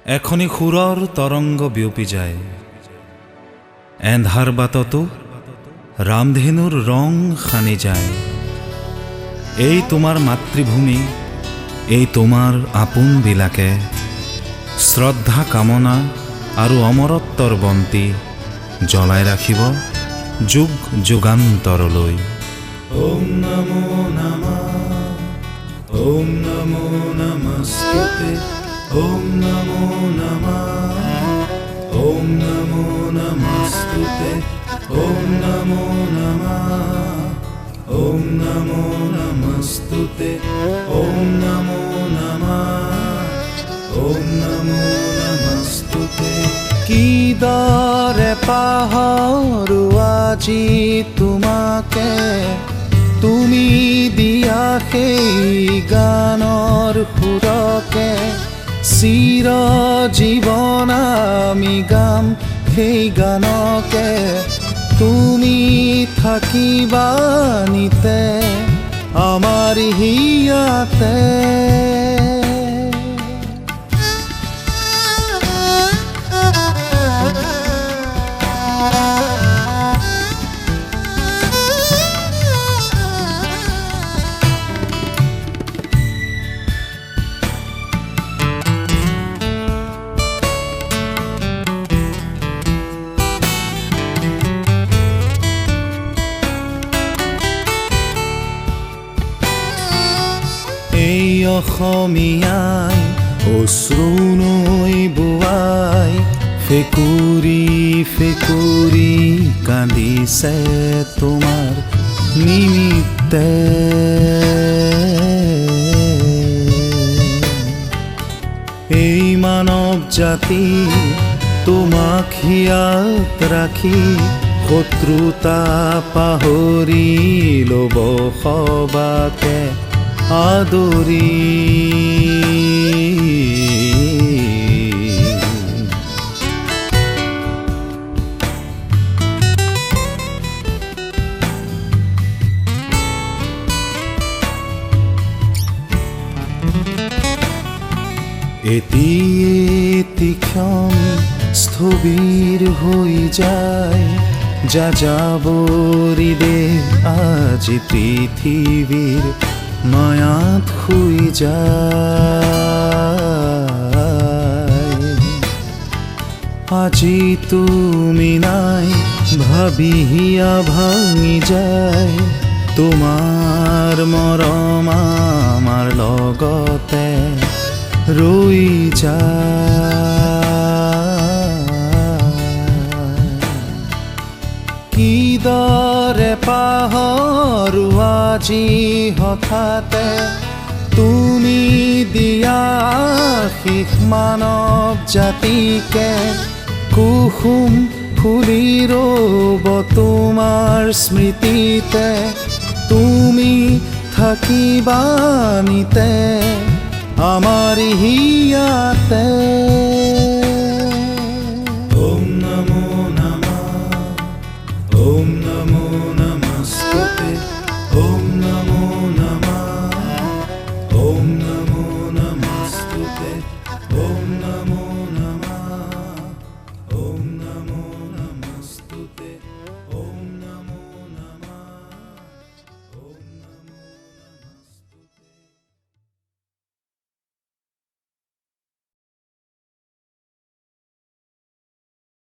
এখনি সুৰৰ তৰংগ বিয়পি যায়। এন্ধাৰ বাটতো ৰামধেনুৰ ৰং সানি যায়। এই তোমাৰ মাতৃভূমি, এই তোমাৰ আপোনবিলাকে শ্ৰদ্ধা কামনা আৰু অমৰত্বৰ বন্তি জ্বলাই ৰাখিব যুগ যুগান্তৰলৈ। ওম নমো নমঃ, ওম নমো নমস্তুতে, ওম নমো নমঃ, ওম নমো নমস্তুতে, ওম নমো নমঃ, ওম নমো নমস্তুতে, ওম নমো নমঃ, ওম নমো নমস্তুতে। কিদৰে পাহৰো আজি তোমাকে, তুমি দিয়া সেই গানৰ সুৰকে, চিৰ জীৱন আমি গাম সেই গানকে, তুমি থাকিবা নিতে আমাৰ হিয়াতে। এই অসমীয়াই অশ্ৰু নৈ বোৱাই, ফেকুৰি ফেকুৰি কান্দিছে তোমাৰ নিমিত্তে। এই মানৱ জাতি তোমাক হিয়াত ৰাখি, শত্ৰুতা পাহৰি ল'ব সবাকে আদৰি। এটি ক্ষণ স্থবিৰ হৈ যায়, যাযাবৰী দেহ আজি পৃথিৱীৰ মায়াত শুই যায়। আজি তুমি নাই ভাবি হিয়া ভাঙি যায়, তোমাৰ মৰম আমাৰ লগতে ৰৈ যায়। কিদৰে পাহৰো আজি হঠাতে, তুমি দিয়া শেষ মানৱ জাতিকে, কুসুম ফুলি ৰ'ব তোমাৰ স্মৃতিতে, তুমি থাকিবা নিতে আমাৰ হিয়াতে। ওম নমো নমঃ, ওম নমো নমস্তুতে, ওম নমো নমঃ, ওম নমো নমস্তুতে, ওম নমো